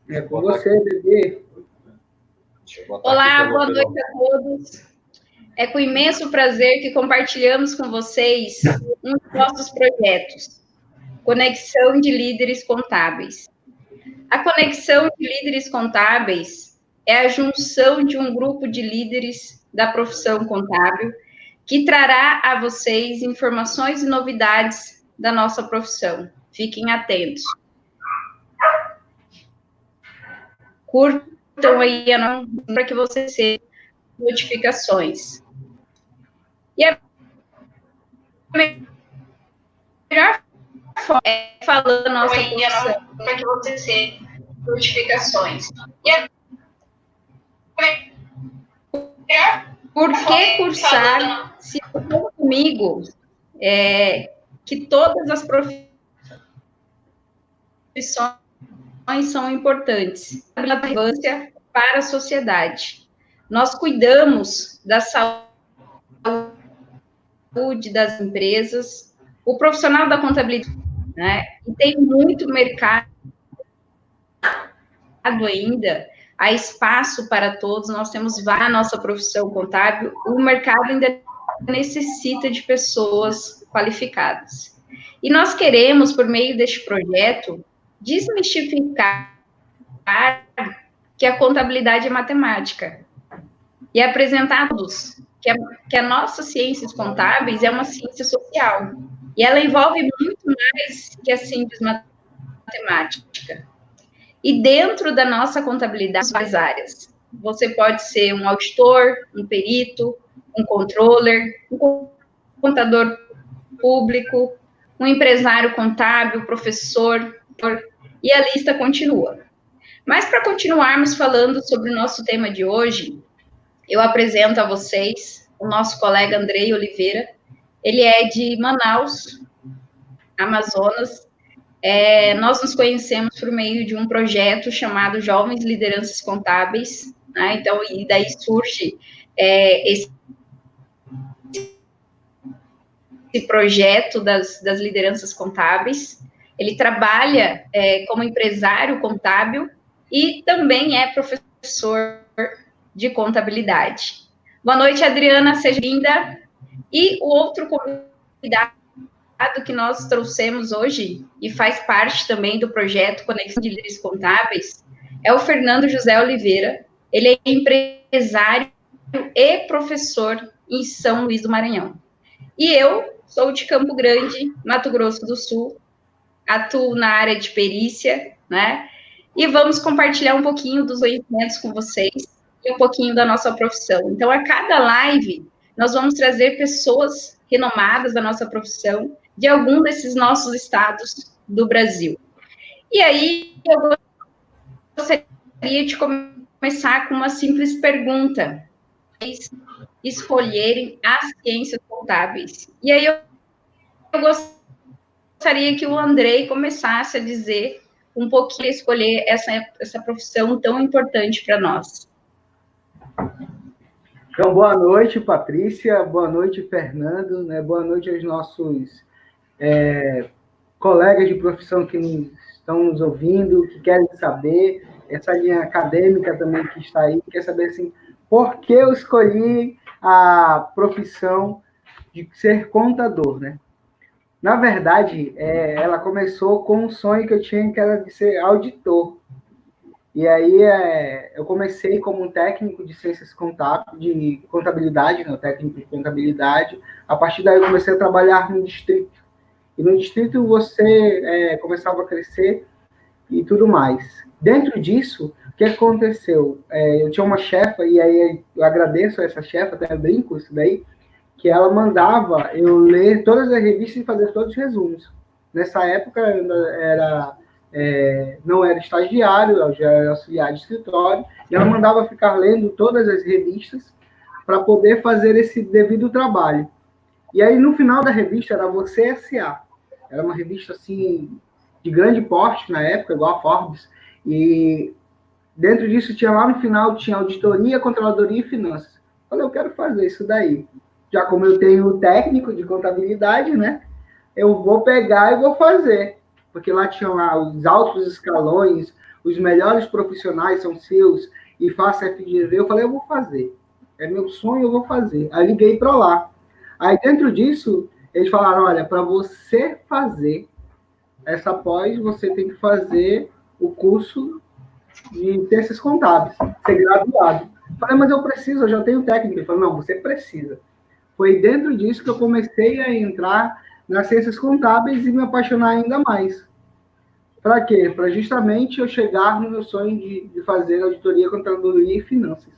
É com você, bebê. Olá, boa noite a todos. É com imenso prazer que compartilhamos com vocês um dos nossos projetos, Conexão de Líderes Contábeis. A Conexão de Líderes Contábeis é a junção de um grupo de líderes da profissão contábil que trará a vocês informações e novidades da nossa profissão. Fiquem atentos. Curtam aí para que vocês recebam notificações. E a melhor forma é falando a nossa profissão para que vocês recebam notificações. Por que cursar se eu comigo que todas as profissões são importantes, a relevância para a sociedade. Nós cuidamos da saúde das empresas, o profissional da contabilidade, né? E tem muito mercado ainda, há espaço para todos, nós temos a nossa profissão contábil, o mercado ainda necessita de pessoas qualificadas. E nós queremos, por meio deste projeto, desmistificar que a contabilidade é matemática e apresentar a todos que a nossa ciências contábeis é uma ciência social e ela envolve muito mais que a simples matemática. E dentro da nossa contabilidade, várias áreas. Você pode ser um auditor, um perito, um controller, um contador público, um empresário contábil, professor, e a lista continua. Mas para continuarmos falando sobre o nosso tema de hoje, eu apresento a vocês o nosso colega Andrei Oliveira. Ele é de Manaus, Amazonas. Nós nos conhecemos por meio de um projeto chamado Jovens Lideranças Contábeis, né? Então, e daí surge esse projeto das lideranças contábeis. Ele trabalha como empresário contábil e também é professor de contabilidade. Boa noite, Adriana, seja bem-vinda. E o outro convidado que nós trouxemos hoje, e faz parte também do projeto Conexão de Líderes Contábeis, é o Fernando José Oliveira. Ele é empresário e professor em São Luís do Maranhão. E eu sou de Campo Grande, Mato Grosso do Sul, atuo na área de perícia, né? E vamos compartilhar um pouquinho dos conhecimentos com vocês e um pouquinho da nossa profissão. Então, a cada live, nós vamos trazer pessoas renomadas da nossa profissão de algum desses nossos estados do Brasil. E aí, eu gostaria de começar com uma simples pergunta. Escolherem as ciências contábeis. E aí, eu gostaria que o Andrei começasse a dizer um pouquinho, escolher essa profissão tão importante para nós. Então, boa noite, Patrícia, boa noite, Fernando, né? Boa noite aos nossos colegas de profissão que estão nos ouvindo, que querem saber, essa linha acadêmica também que está aí, quer saber assim, por que eu escolhi a profissão de ser contador, né? Na verdade, ela começou com um sonho que eu tinha, que era de ser auditor. E aí eu comecei como um técnico de ciências contábeis, de contabilidade, né, técnico de contabilidade. A partir daí eu comecei a trabalhar no distrito. E no distrito você começava a crescer e tudo mais. Dentro disso, o que aconteceu? Eu tinha uma chefa, e aí eu agradeço a essa chefa, até brinco isso daí, que ela mandava eu ler todas as revistas e fazer todos os resumos. Nessa época, eu não era estagiário, eu já era auxiliar de escritório, e ela mandava ficar lendo todas as revistas para poder fazer esse devido trabalho. E aí, no final da revista, era Você S.A. Era uma revista, assim, de grande porte na época, igual a Forbes, e dentro disso, tinha lá no final, tinha auditoria, controladoria e finanças. Eu falei, eu quero fazer isso daí. Já como eu tenho o técnico de contabilidade, né? Eu vou pegar e vou fazer. Porque lá tinham lá os altos escalões, os melhores profissionais são seus e faça FGV. Eu falei, eu vou fazer. É meu sonho, eu vou fazer. Aí liguei para lá. Aí dentro disso, eles falaram, olha, para você fazer essa pós, você tem que fazer o curso de ciências contábeis, ser graduado. Eu falei, mas eu preciso, eu já tenho técnica. Ele falou, não, você precisa. Foi dentro disso que eu comecei a entrar nas ciências contábeis e me apaixonar ainda mais. Para quê? Para justamente eu chegar no meu sonho de fazer auditoria, contadoria e finanças.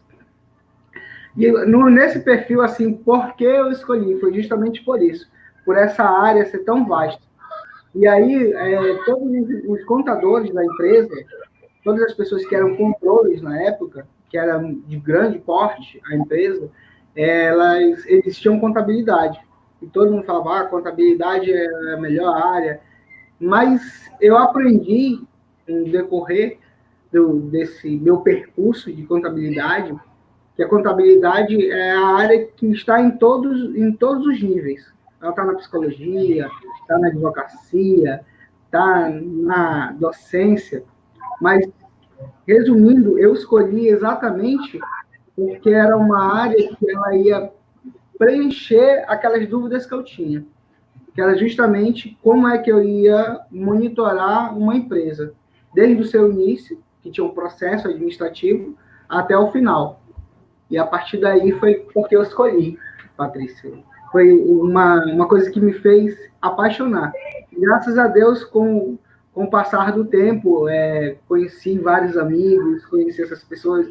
E nesse perfil, assim, por que eu escolhi? Foi justamente por isso, por essa área ser tão vasta. E aí, todos os contadores da empresa, todas as pessoas que eram controles na época, que eram de grande porte, a empresa, eles tinham contabilidade. E todo mundo falava, contabilidade é a melhor área. Mas eu aprendi, no decorrer desse meu percurso de contabilidade, que a contabilidade é a área que está em todos os níveis. Ela está na psicologia, está na advocacia, está na docência. Mas, resumindo, eu escolhi exatamente porque era uma área que ela ia preencher aquelas dúvidas que eu tinha, que era justamente como é que eu ia monitorar uma empresa, desde o seu início, que tinha um processo administrativo, até o final. E a partir daí foi porque eu escolhi, Patrícia. Foi uma coisa que me fez apaixonar. Graças a Deus, com o passar do tempo, conheci vários amigos, conheci essas pessoas,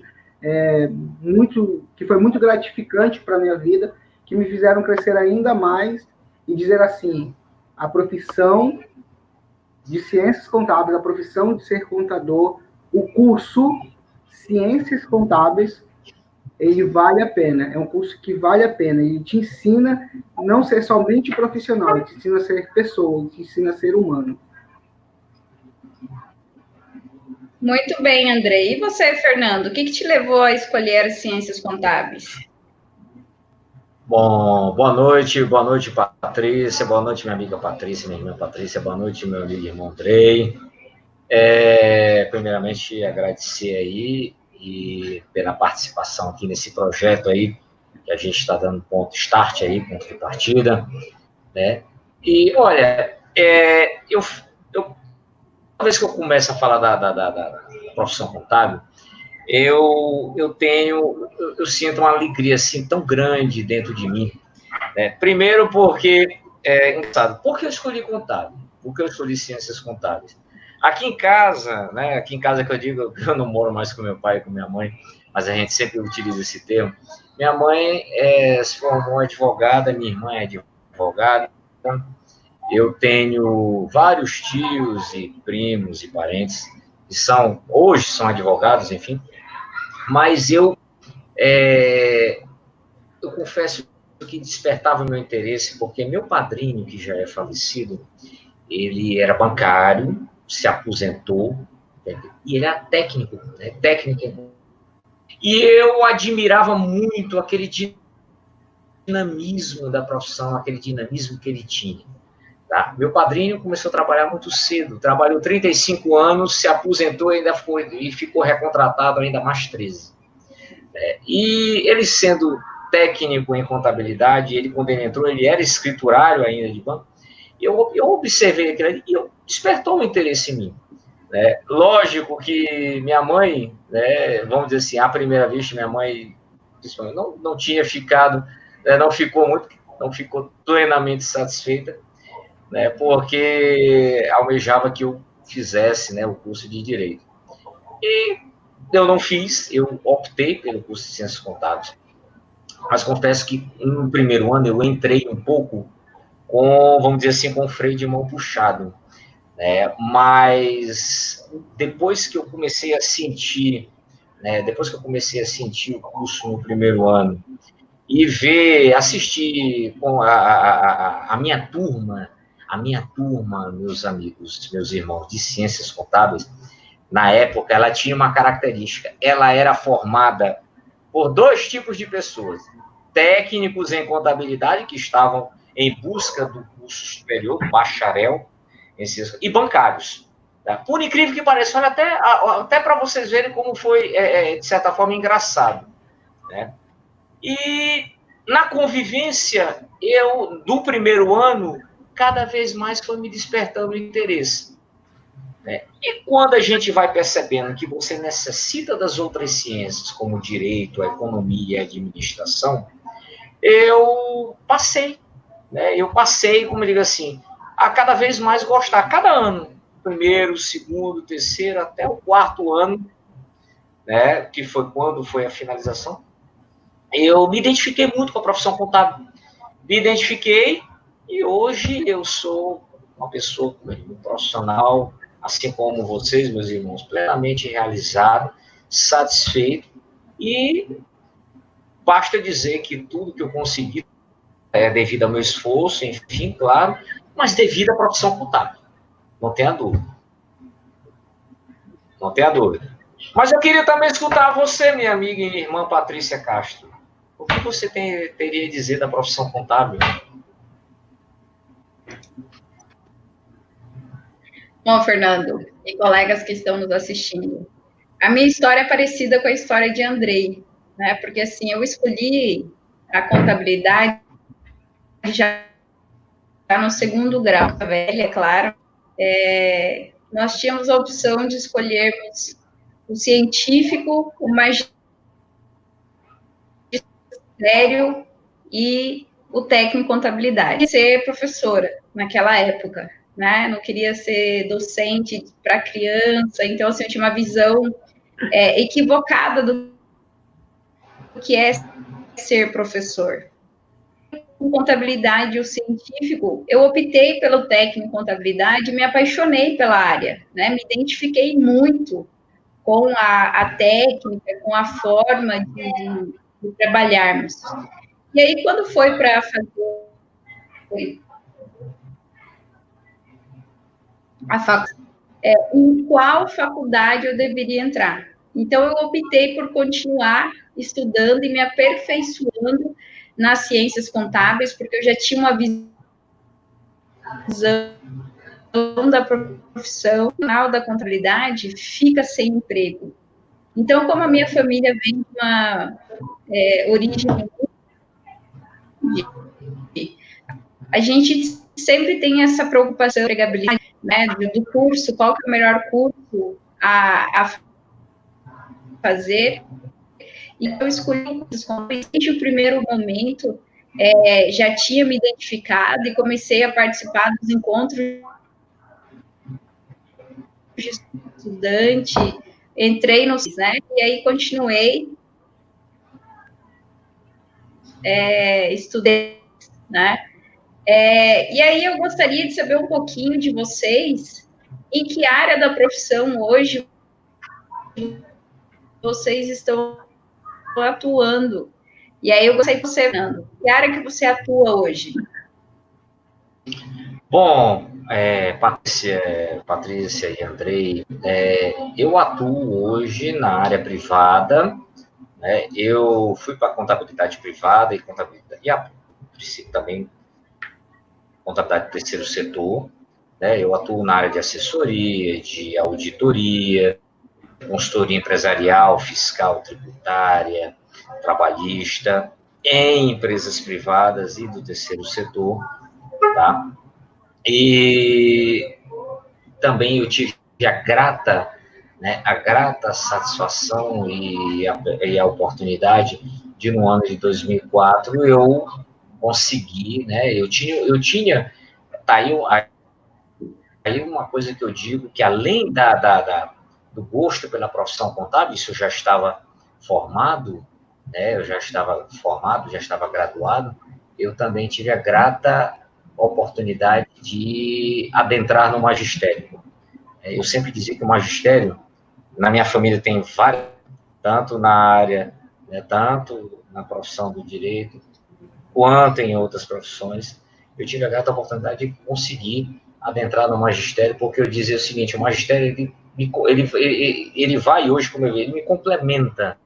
que foi muito gratificante para a minha vida, que me fizeram crescer ainda mais e dizer assim, a profissão de ciências contábeis, a profissão de ser contador, o curso Ciências Contábeis, ele vale a pena, é um curso que vale a pena, ele te ensina não ser somente profissional, ele te ensina a ser pessoa, ele te ensina a ser humano. Muito bem, Andrei. E você, Fernando, o que te levou a escolher as ciências contábeis? Bom, boa noite, Patrícia, boa noite, minha amiga Patrícia, minha irmã Patrícia, boa noite, meu amigo irmão Andrei. Primeiramente, agradecer aí e pela participação aqui nesse projeto aí, que a gente está dando ponto start aí, ponto de partida, né? E, olha, uma vez que eu começo a falar da profissão contábil, eu sinto uma alegria assim tão grande dentro de mim, né? Primeiro porque por que eu escolhi contábil? Por que eu escolhi ciências contábeis? Aqui em casa, né? Aqui em casa que eu digo, eu não moro mais com meu pai e com minha mãe, mas a gente sempre utiliza esse termo. Minha mãe se formou advogada, minha irmã é advogada. Eu tenho vários tios e primos e parentes que hoje são advogados, enfim. Mas eu confesso que despertava meu interesse, porque meu padrinho, que já é falecido, ele era bancário, se aposentou, e ele era técnico, né? Técnico. E eu admirava muito aquele dinamismo da profissão, aquele dinamismo que ele tinha. Tá? Meu padrinho começou a trabalhar muito cedo, trabalhou 35 anos, se aposentou e ficou recontratado ainda mais 13. E ele sendo técnico em contabilidade, quando ele entrou, ele era escriturário ainda de banco, eu observei aquilo ali e despertou um interesse em mim. Né? Lógico que minha mãe, né, vamos dizer assim, à primeira vista, minha mãe não tinha ficado, não ficou plenamente satisfeita, né, porque almejava que eu fizesse, né, o curso de Direito. E eu não fiz, eu optei pelo curso de Ciências Contábeis. Mas confesso que no primeiro ano eu entrei um pouco vamos dizer assim, com o freio de mão puxado. Né? Mas depois que eu comecei a sentir, o curso no primeiro ano e assistir com a minha turma, meus amigos, meus irmãos de Ciências Contábeis, na época, ela tinha uma característica. Ela era formada por dois tipos de pessoas. Técnicos em contabilidade, que estavam em busca do curso superior, bacharel, e bancários. Tá? Por incrível que pareça, olha, até para vocês verem como foi, de certa forma, engraçado. Né? E na convivência, do primeiro ano, cada vez mais foi me despertando o interesse. Né? E quando a gente vai percebendo que você necessita das outras ciências, como o direito, a economia e a administração, eu passei, como eu digo assim, a cada vez mais gostar, cada ano, primeiro, segundo, terceiro, até o quarto ano, né, que foi quando foi a finalização, eu me identifiquei muito com a profissão contábil, me identifiquei e hoje eu sou uma pessoa, um profissional, assim como vocês, meus irmãos, plenamente realizado, satisfeito e basta dizer que tudo que eu consegui é devido ao meu esforço, enfim, claro, mas devido à profissão contábil. Não tenha dúvida. Não tenha dúvida. Mas eu queria também escutar você, minha amiga e irmã Patrícia Castro. O que você teria a dizer da profissão contábil? Bom, Fernando, e colegas que estão nos assistindo, a minha história é parecida com a história de Andrei, né? Porque assim, eu escolhi a contabilidade já no segundo grau, velha, é claro. Nós tínhamos a opção de escolhermos o científico, o magistério e o técnico em contabilidade. Eu queria ser professora naquela época, né? Não queria ser docente para criança, então assim, eu tinha uma visão equivocada do que é ser professor. Com contabilidade e o científico, eu optei pelo técnico em contabilidade e me apaixonei pela área, né? Me identifiquei muito com a técnica, com a forma de trabalharmos. E aí, quando foi para fazer a faculdade, em qual faculdade eu deveria entrar? Então, eu optei por continuar estudando e me aperfeiçoando nas ciências contábeis, porque eu já tinha uma visão da profissão, final da contabilidade, fica sem emprego. Então, como a minha família vem de uma origem, a gente sempre tem essa preocupação com a empregabilidade, né, do curso, qual que é o melhor curso a fazer. E eu escolhi desde o primeiro momento, já tinha me identificado e comecei a participar dos encontros de estudante, entrei no, né, e aí continuei, estudei, né, e aí eu gostaria de saber um pouquinho de vocês, em que área da profissão hoje vocês estão atuando. E aí eu gostaria de você, Fernando, que área que você atua hoje? Bom, Patrícia e Andrei, eu atuo hoje na área privada, né? Eu fui para contabilidade privada e a princípio também contabilidade do terceiro setor, né? Eu atuo na área de assessoria, de auditoria, consultoria empresarial, fiscal, tributária, trabalhista, em empresas privadas e do terceiro setor, tá? E também eu tive a grata satisfação e a oportunidade de, no ano de 2004, eu conseguir, né? Eu tinha, tá aí uma coisa que eu digo, que além do gosto pela profissão contábil, isso eu já estava formado, né? Eu já estava graduado, eu também tive a grata oportunidade de adentrar no magistério. Eu sempre dizia que o magistério, na minha família tem vários, tanto na área, né, tanto na profissão do direito, quanto em outras profissões. Eu tive a grata oportunidade de conseguir adentrar no magistério, porque eu dizia o seguinte, o magistério, ele vai hoje, como eu vejo, ele me complementa,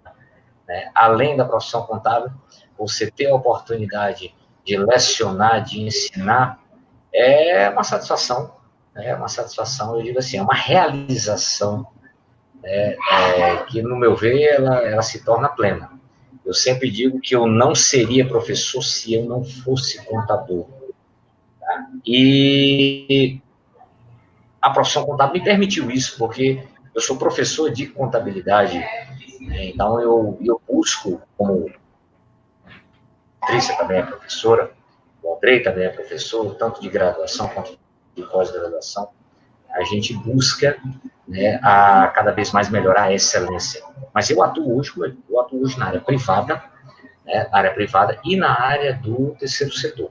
né? Além da profissão contábil, você ter a oportunidade de lecionar, de ensinar, é uma satisfação, É uma satisfação, eu digo assim, é uma realização, que, no meu ver, ela se torna plena. Eu sempre digo que eu não seria professor se eu não fosse contador. E a profissão contábil me permitiu isso, porque eu sou professor de contabilidade, né? Então eu busco, como a Patrícia também é professora, o Andrei também é professor, tanto de graduação quanto de pós-graduação, a gente busca, né, a cada vez mais melhorar a excelência. Mas eu atuo hoje na área privada, né, na área privada e na área do terceiro setor.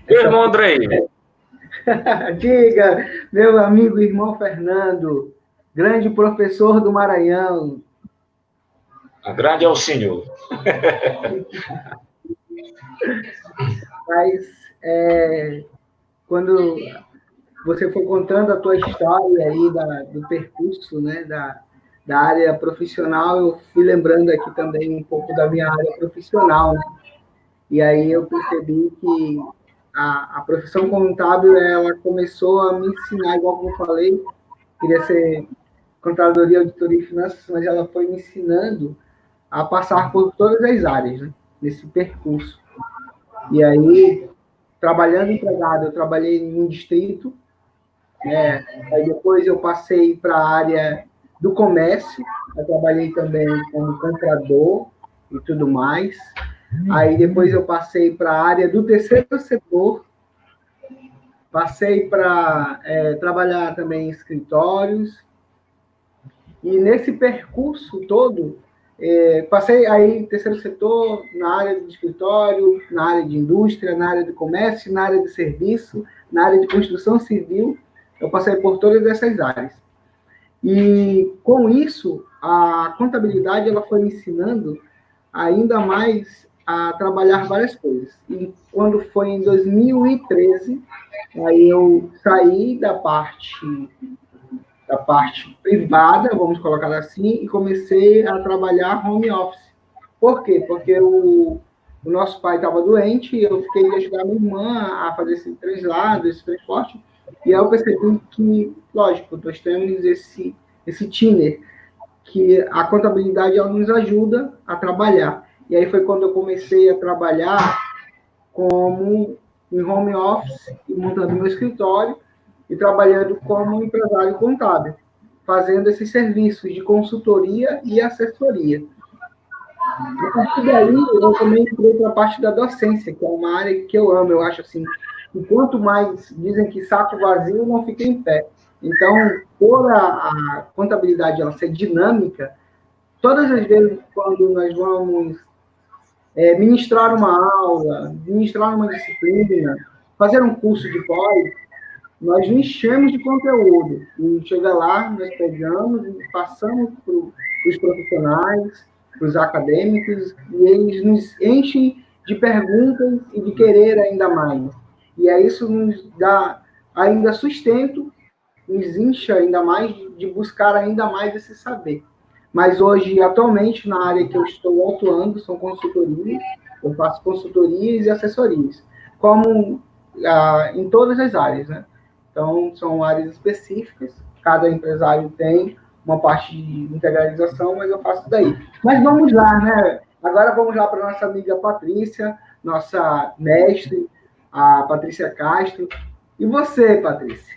Meu irmão Andrei. Diga, meu amigo irmão Fernando, grande professor do Maranhão. A grande é o senhor. Mas quando você foi contando a tua história aí do percurso, né, da área profissional, eu fui lembrando aqui também um pouco da minha área profissional, né? E aí eu percebi que a profissão contábil, ela começou a me ensinar, igual como eu falei, queria ser contadoria, auditoria e finanças, mas ela foi me ensinando a passar por todas as áreas, né, nesse percurso. E aí, trabalhando empregado, eu trabalhei em um distrito, né? Aí depois eu passei para a área do comércio, eu trabalhei também como comprador e tudo mais. Aí depois eu passei para a área do terceiro setor, passei para trabalhar também em escritórios. E nesse percurso todo, passei aí terceiro setor, na área do escritório, na área de indústria, na área de comércio, na área de serviço, na área de construção civil. Eu passei por todas essas áreas. E com isso, a contabilidade ela foi me ensinando ainda mais a trabalhar várias coisas. E quando foi em 2013, aí eu saí da parte privada, vamos colocar assim, e comecei a trabalhar home office. Por quê? Porque o nosso pai estava doente e eu fiquei de ajudar minha irmã a fazer esse translado, esse transporte, e aí eu percebi que, lógico, nós temos esse tiner, que a contabilidade ela nos ajuda a trabalhar. E aí foi quando eu comecei a trabalhar como em home office, montando meu escritório, e trabalhando como empresário contábil, fazendo esses serviços de consultoria e assessoria. A partir daí, eu também entrei para a parte da docência, que é uma área que eu amo. Eu acho assim, que quanto mais dizem que saco vazio não fica em pé. Então, por a contabilidade ela ser dinâmica, todas as vezes quando nós vamos ministrar uma aula, ministrar uma disciplina, fazer um curso de pós, nós nos enchemos de conteúdo. E chega lá, nós pegamos e passamos para os profissionais, para os acadêmicos, e eles nos enchem de perguntas e de querer ainda mais. E aí isso nos dá ainda sustento, nos incha ainda mais de buscar ainda mais esse saber. Mas hoje, atualmente, na área que eu estou atuando, são consultorias, eu faço consultorias e assessorias, como em todas as áreas, né? Então, são áreas específicas, cada empresário tem uma parte de integralização, mas eu faço daí. Mas vamos lá, né? Agora vamos lá para a nossa amiga Patrícia, nossa mestre, a Patrícia Castro. E você, Patrícia?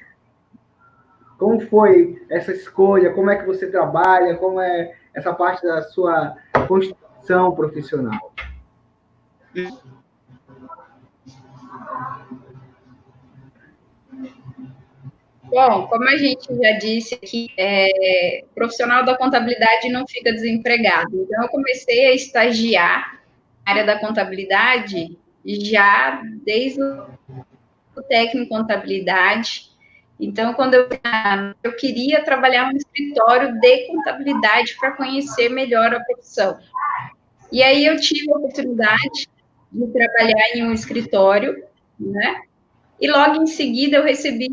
Como foi essa escolha? Como é que você trabalha? Como é essa parte da sua construção profissional? Bom, como a gente já disse aqui, o profissional da contabilidade não fica desempregado. Então, eu comecei a estagiar na área da contabilidade já desde o técnico em contabilidade. Então, quando eu queria trabalhar no escritório de contabilidade para conhecer melhor a profissão. E aí eu tive a oportunidade de trabalhar em um escritório, né? E logo em seguida eu recebi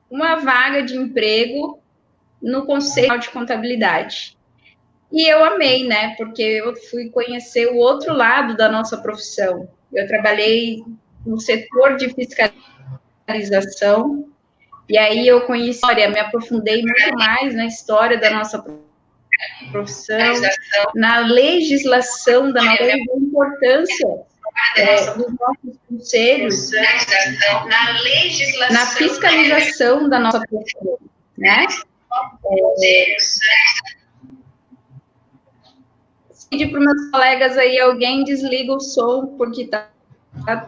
uma vaga de emprego no Conselho de Contabilidade. E eu amei, né? Porque eu fui conhecer o outro lado da nossa profissão. Eu trabalhei no setor de fiscalização, e aí eu conheci, me aprofundei muito mais na história da nossa profissão, na legislação da nossa, da importância dos nossos conselhos, na fiscalização da nossa profissão, né? Pedir para os meus colegas aí, alguém desliga o som, porque tá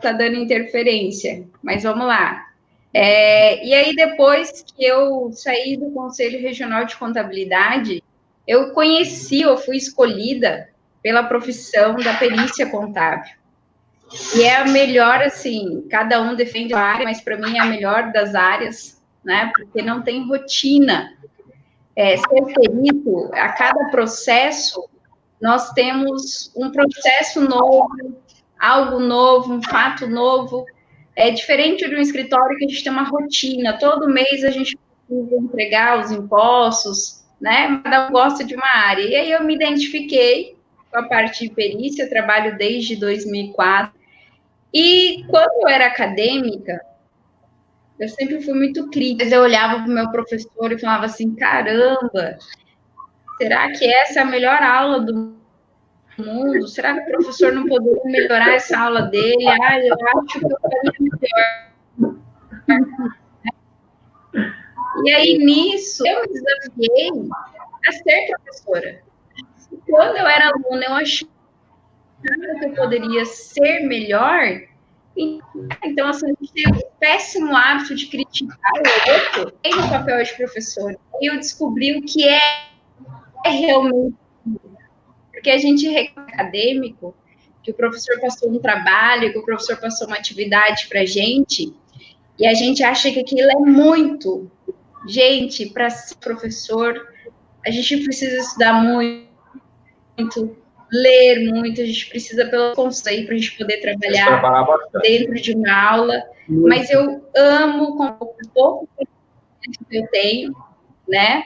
dando interferência, mas vamos lá. E aí, depois que eu saí do Conselho Regional de Contabilidade, eu fui escolhida pela profissão da perícia contábil. E é a melhor, assim, cada um defende uma área, mas para mim é a melhor das áreas, né? Porque não tem rotina. Ser perito, a cada processo, nós temos um processo novo, algo novo, um fato novo. É diferente de um escritório que a gente tem uma rotina. Todo mês a gente precisa entregar os impostos, né? Cada um gosta de uma área. E aí eu me identifiquei com a parte de perícia, trabalho desde 2004. E quando eu era acadêmica, eu sempre fui muito crítica. Eu olhava para o meu professor e falava assim, caramba, será que essa é a melhor aula do mundo? Será que o professor não poderia melhorar essa aula dele? Eu acho que eu faria melhor. E aí, nisso, eu me desafiei a ser professora. E quando eu era aluna, eu achava que eu poderia ser melhor. Então, assim, a gente tem o péssimo hábito de criticar o outro no papel de professor. E eu descobri o que é realmente. Porque a gente reclama acadêmico, que o professor passou um trabalho, que o professor passou uma atividade para a gente, e a gente acha que aquilo é muito. Gente, para ser professor, a gente precisa estudar muito, ler muito, a gente precisa pelo conceito para a gente poder trabalhar dentro de uma aula. Mas eu amo com o pouco que eu tenho, né,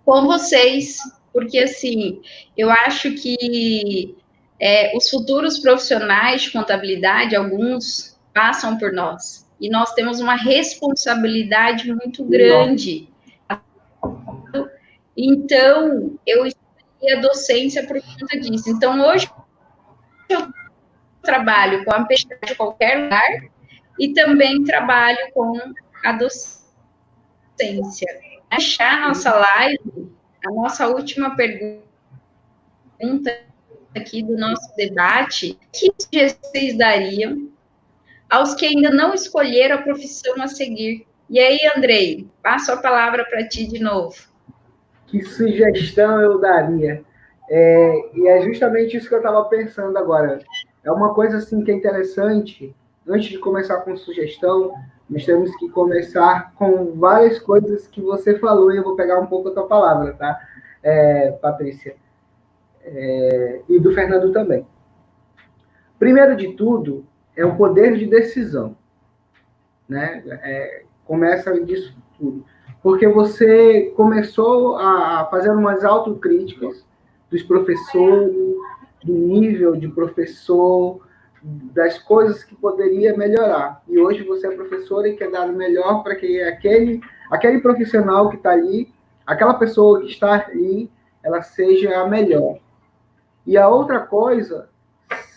com vocês, porque, assim, eu acho que os futuros profissionais de contabilidade, alguns passam por nós, e nós temos uma responsabilidade muito grande. Então, eu escolhi a docência por conta disso. Então, hoje, eu trabalho com a pesquisa de qualquer lugar e também trabalho com a docência. Fechar a nossa live, a nossa última pergunta aqui do nosso debate, que vocês dariam aos que ainda não escolheram a profissão a seguir? E aí, Andrei, passo a palavra para ti de novo. Que sugestão eu daria? E é justamente isso que eu estava pensando agora. É uma coisa assim que é interessante. Antes de começar com sugestão, nós temos que começar com várias coisas que você falou, e eu vou pegar um pouco a tua palavra, tá, Patrícia? E do Fernando também. Primeiro de tudo, é o poder de decisão, né? Começa disso tudo. Porque você começou a fazer umas autocríticas dos professores, do nível de professor, das coisas que poderia melhorar. E hoje você é professora e quer dar o melhor para que aquele profissional que está ali, aquela pessoa que está ali, ela seja a melhor. E a outra coisa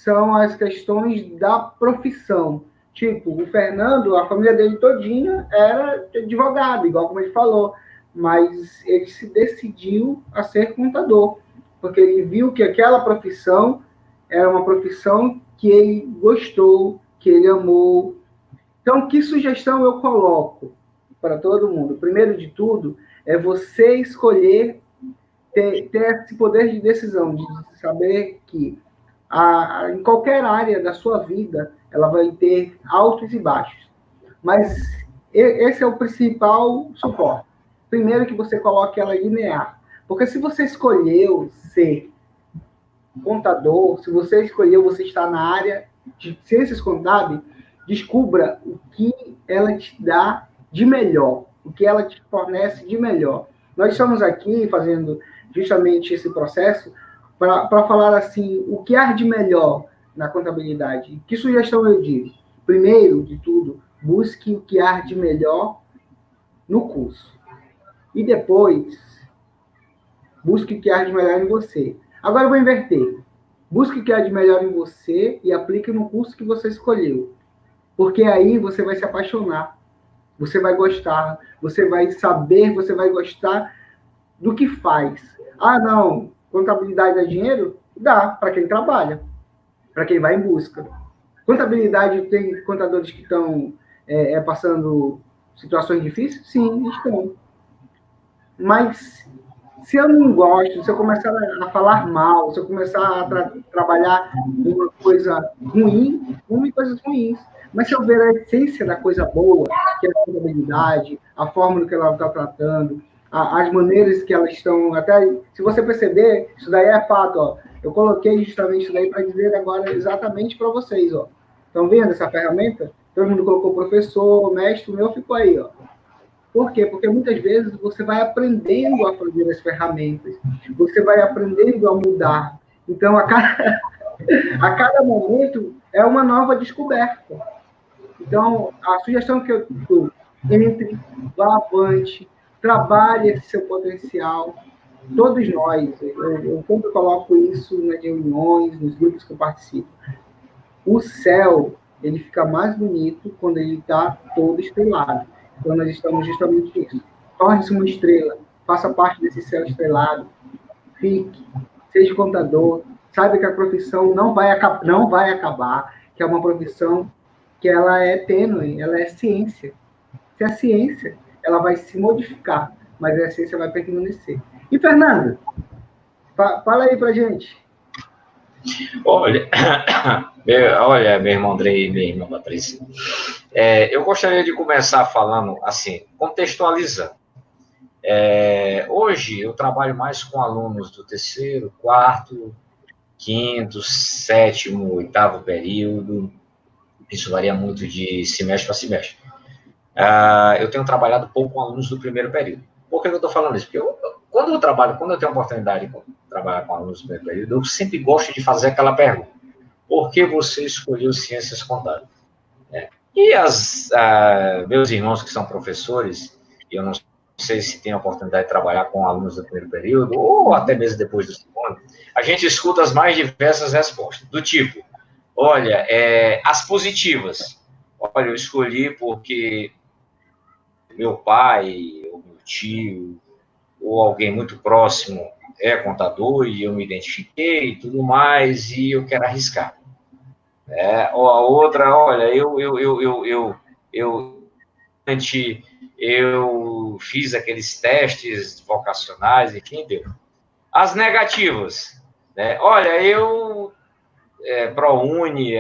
são as questões da profissão. Tipo, o Fernando, a família dele todinha era advogado, igual como ele falou, mas ele se decidiu a ser contador, porque ele viu que aquela profissão era uma profissão que ele gostou, que ele amou. Então, que sugestão eu coloco para todo mundo? Primeiro de tudo, é você escolher ter esse poder de decisão, de saber que em qualquer área da sua vida, ela vai ter altos e baixos. Mas esse é o principal suporte. Primeiro que você coloque ela linear. Porque se você escolheu ser contador, se você escolheu você estar na área de ciências contábeis, descubra o que ela te dá de melhor, o que ela te fornece de melhor. Nós estamos aqui fazendo justamente esse processo para falar assim, o que há de melhor na contabilidade. Que sugestão eu digo? Primeiro de tudo, busque o que há de melhor no curso. E depois, busque o que há de melhor em você. Agora eu vou inverter. Busque o que há de melhor em você e aplique no curso que você escolheu. Porque aí você vai se apaixonar. Você vai gostar. Você vai saber, você vai gostar do que faz. Ah, não, contabilidade dá dinheiro? Dá, para quem trabalha, para quem vai em busca. Contabilidade, tem contadores que estão passando situações difíceis? Sim, estão. Mas se eu não gosto, se eu começar a falar mal, se eu começar a trabalhar uma coisa ruim, vão vir coisas ruins. Mas se eu ver a essência da coisa boa, que é a contabilidade, a forma que ela está tratando, as maneiras que elas estão, até se você perceber, isso daí é fato, ó. Eu coloquei justamente isso daí para dizer agora exatamente para vocês, ó. Estão vendo essa ferramenta? Todo mundo colocou professor, mestre, o meu ficou aí, ó. Por quê? Porque muitas vezes você vai aprendendo a fazer as ferramentas, você vai aprendendo a mudar. Então, a cada momento é uma nova descoberta. Então, a sugestão que eu dou, entre, vá avante, trabalhe esse seu potencial. Todos nós, eu sempre coloco isso nas reuniões, nos grupos que eu participo. O céu, ele fica mais bonito quando ele está todo estrelado. Então, nós estamos justamente isso. Torne-se uma estrela, faça parte desse céu estrelado, fique, seja contador, saiba que a profissão não vai acabar, que é uma profissão que ela é tênue, ela é ciência. Se a ciência, ela vai se modificar, mas a ciência vai permanecer. E, Fernando, fala aí pra gente. Olha, meu irmão Andrei e minha irmã Patrícia, eu gostaria de começar falando assim, contextualizando. Hoje eu trabalho mais com alunos do terceiro, quarto, quinto, sétimo, oitavo período. Isso varia muito de semestre para semestre. Eu tenho trabalhado pouco com alunos do primeiro período. Por que eu estou falando isso? Porque quando eu tenho a oportunidade de trabalhar com alunos do primeiro período, eu sempre gosto de fazer aquela pergunta: por que você escolheu ciências contábeis? E meus irmãos que são professores, eu não sei se tem a oportunidade de trabalhar com alunos do primeiro período, ou até mesmo depois do segundo, a gente escuta as mais diversas respostas, do tipo, olha, as positivas. Olha, eu escolhi porque meu pai, ou meu tio, ou alguém muito próximo é contador e eu me identifiquei e tudo mais, e eu quero arriscar. Ou a outra, olha, eu fiz aqueles testes vocacionais, enfim, deu. As negativas, né? Olha, ProUni,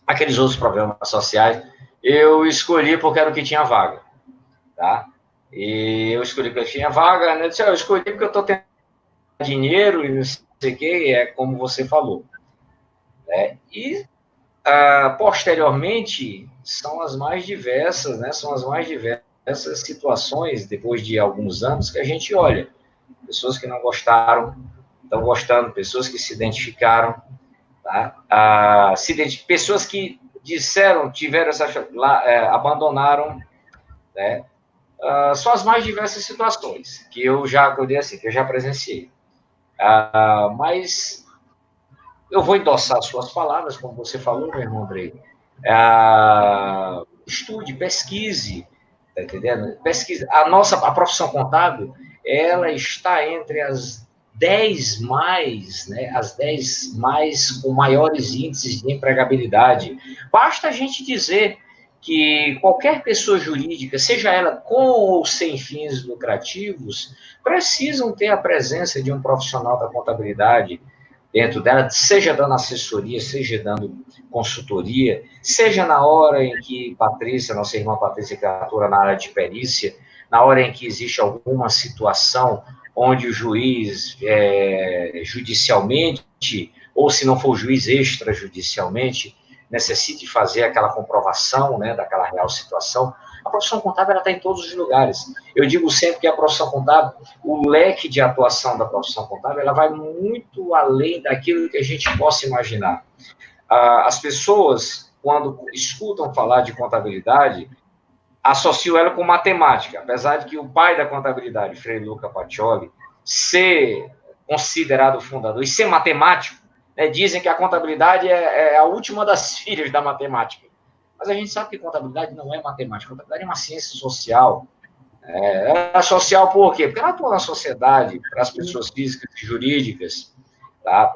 aqueles outros programas sociais, eu escolhi porque era o que tinha vaga, tá? E eu escolhi porque tinha vaga, né? Eu escolhi porque eu estou tendo dinheiro e não sei o que, como você falou. Né? E, posteriormente, são as mais diversas, né? São as mais diversas situações, depois de alguns anos, que a gente olha. Pessoas que não gostaram, estão gostando, pessoas que se identificaram, tá? Pessoas que disseram, tiveram abandonaram, né? São as mais diversas situações que eu já presenciei. Mas eu vou endossar suas palavras, como você falou, meu irmão Andrei. Estude, pesquise, tá entendendo? Pesquise. A profissão contábil, ela está entre as 10 mais, né, as 10 mais com maiores índices de empregabilidade. Basta a gente dizer que qualquer pessoa jurídica, seja ela com ou sem fins lucrativos, precisam ter a presença de um profissional da contabilidade dentro dela, seja dando assessoria, seja dando consultoria, seja na hora em que Patrícia, nossa irmã Patrícia, que atua na área de perícia, na hora em que existe alguma situação onde o juiz, judicialmente, ou se não for o juiz extrajudicialmente, necessite fazer aquela comprovação, né, daquela real situação, A profissão contábil ela está em todos os lugares. Eu digo sempre que a profissão contábil, o leque de atuação da profissão contábil, ela vai muito além daquilo que a gente possa imaginar. As pessoas, quando escutam falar de contabilidade, associam ela com matemática, apesar de que o pai da contabilidade, Frei Luca Pacioli, ser considerado o fundador e ser matemático, né, dizem que a contabilidade é a última das filhas da matemática. Mas a gente sabe que contabilidade não é matemática, contabilidade é uma ciência social. É social por quê? Porque ela atua na sociedade, para as pessoas físicas e jurídicas, tá?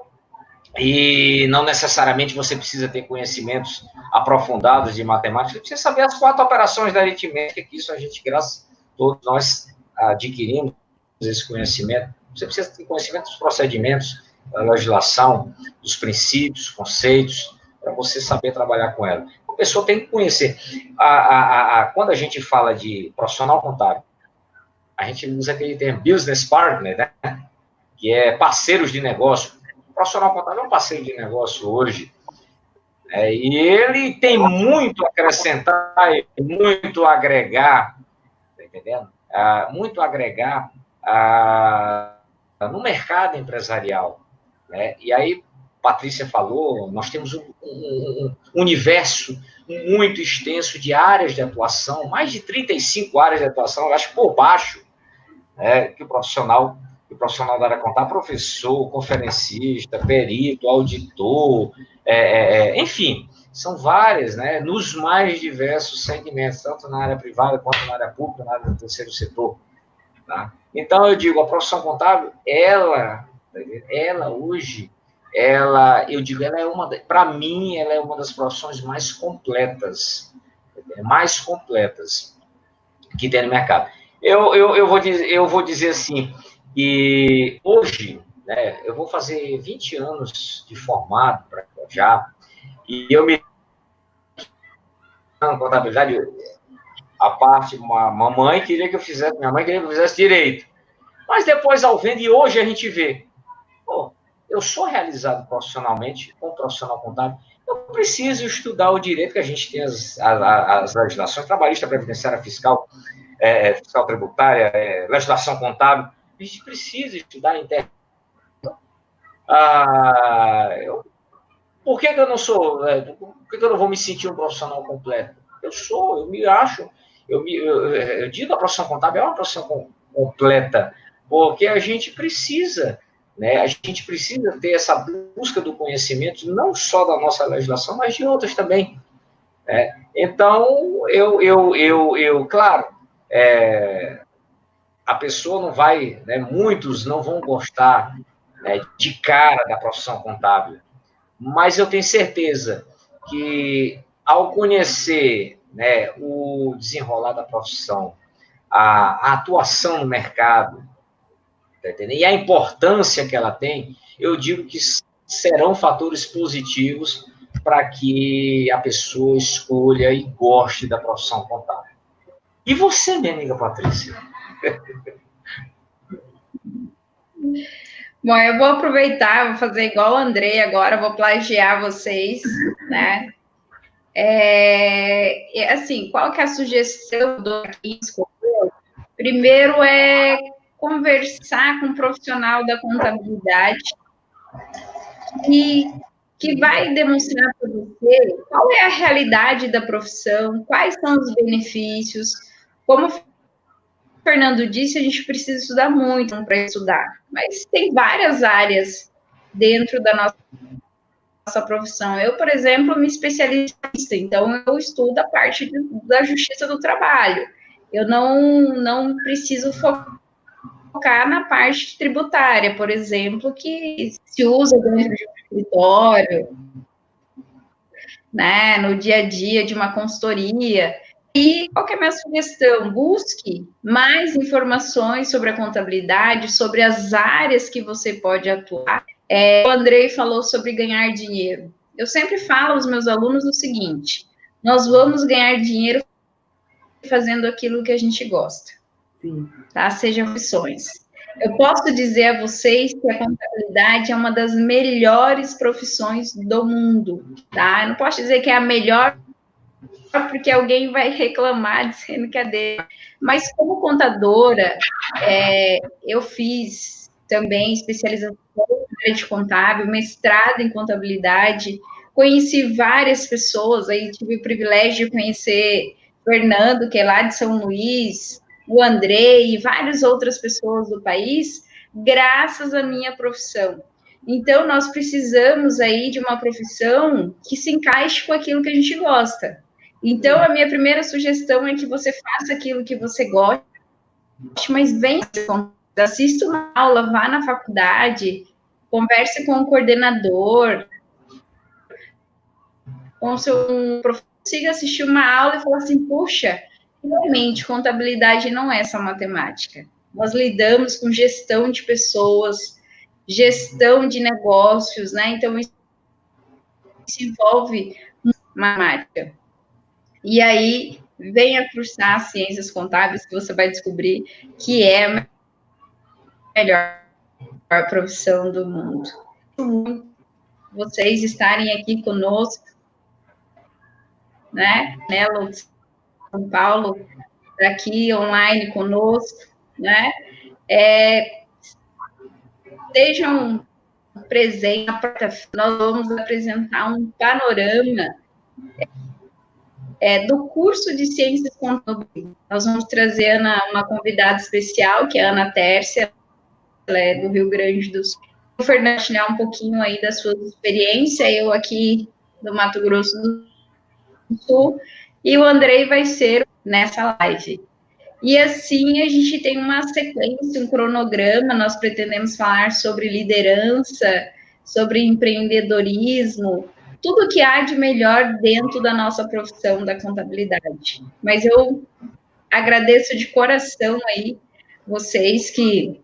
E não necessariamente você precisa ter conhecimentos aprofundados de matemática, você precisa saber as 4 operações da aritmética, que isso a gente, graças a todos nós adquirimos esse conhecimento. Você precisa ter conhecimento dos procedimentos, da legislação, dos princípios, conceitos, para você saber trabalhar com ela. A pessoa tem que conhecer. Quando a gente fala de profissional contábil, a gente usa aquele termo business partner, né? Que é parceiros de negócio. O profissional contábil é um parceiro de negócio hoje. E ele tem muito a acrescentar, muito a agregar, tá entendendo? Muito a agregar no mercado empresarial. Né? E aí, Patrícia falou, nós temos um universo muito extenso de áreas de atuação, mais de 35 áreas de atuação, eu acho por baixo, que o profissional da área contábil, professor, conferencista, perito, auditor, enfim, são várias, né, nos mais diversos segmentos, tanto na área privada quanto na área pública, na área do terceiro setor. Tá? Então, eu digo, a profissão contábil, ela hoje, eu digo, para mim, ela é uma das profissões mais completas que tem no mercado. Eu vou dizer assim, que hoje, né, eu vou fazer 20 anos de formado já, e eu me na contabilidade, a parte, minha mãe queria que eu fizesse direito. Mas depois, ao vendo, e hoje a gente vê, eu sou realizado profissionalmente, como profissional contábil, eu preciso estudar o direito, que a gente tem as legislações trabalhista, previdenciária, fiscal, fiscal tributária, legislação contábil, a gente precisa estudar a internet. Por que eu não sou, por que eu não vou me sentir um profissional completo? Eu me acho, eu digo, a profissão contábil é uma profissão completa, porque a gente precisa, né? A gente precisa ter essa busca do conhecimento, não só da nossa legislação, mas de outras também. Né? Então, claro, a pessoa não vai, né, muitos não vão gostar, né, de cara da profissão contábil, mas eu tenho certeza que, ao conhecer, né, o desenrolar da profissão, a atuação no mercado, tá entendendo? E a importância que ela tem, eu digo que serão fatores positivos para que a pessoa escolha e goste da profissão contábil. E você, minha amiga Patrícia? Bom, eu vou aproveitar, vou fazer igual o Andrei agora, vou plagiar vocês, né? Assim, qual que é a sugestão que eu dou aqui? Primeiro é conversar com um profissional da contabilidade que vai demonstrar para você qual é a realidade da profissão, quais são os benefícios. Como o Fernando disse, a gente precisa estudar muito para estudar, mas tem várias áreas dentro da nossa profissão. Eu, por exemplo, me especializo então eu estudo a parte da justiça do trabalho. Eu não preciso focar na parte tributária, por exemplo, que se usa dentro de um escritório, né, no dia a dia de uma consultoria. E qual que é a minha sugestão? Busque mais informações sobre a contabilidade, sobre as áreas que você pode atuar. O Andrei falou sobre ganhar dinheiro. Eu sempre falo aos meus alunos o seguinte: nós vamos ganhar dinheiro fazendo aquilo que a gente gosta. Sim. Tá? Sejam profissões. Eu posso dizer a vocês que a contabilidade é uma das melhores profissões do mundo, tá? Eu não posso dizer que é a melhor porque alguém vai reclamar dizendo que é dele. Mas como contadora, eu fiz também especialização na área de contábil, mestrado em contabilidade, conheci várias pessoas, aí tive o privilégio de conhecer Fernando, que é lá de São Luís, o André e várias outras pessoas do país, graças à minha profissão. Então, nós precisamos aí de uma profissão que se encaixe com aquilo que a gente gosta. Então, a minha primeira sugestão é que você faça aquilo que você gosta, mas venha, assista uma aula, vá na faculdade, converse com o coordenador, com o seu professor, consiga assistir uma aula e falar assim, puxa, realmente, contabilidade não é só matemática. Nós lidamos com gestão de pessoas, gestão de negócios, né? Então, isso envolve matemática. E aí, venha cursar ciências contábeis, que você vai descobrir que é a melhor profissão do mundo. Vocês estarem aqui conosco, né? Nelo de São Paulo, aqui online conosco, né? Sejam presentes. Nós vamos apresentar um panorama do curso de Ciências Contábeis. Nós vamos trazer uma convidada especial, que é a Ana Tércia, ela é do Rio Grande do Sul. O Fernando um pouquinho aí da sua experiência, eu aqui do Mato Grosso do Sul, e o Andrei vai ser nessa live. E assim a gente tem uma sequência, um cronograma, nós pretendemos falar sobre liderança, sobre empreendedorismo, tudo que há de melhor dentro da nossa profissão da contabilidade. Mas eu agradeço de coração aí vocês que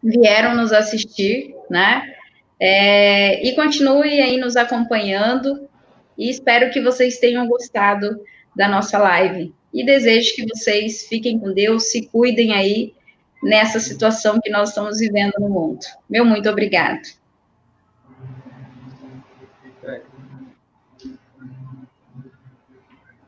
vieram nos assistir, né? E continue aí nos acompanhando e espero que vocês tenham gostado da nossa live. E desejo que vocês fiquem com Deus, se cuidem aí nessa situação que nós estamos vivendo no mundo. Meu muito obrigado.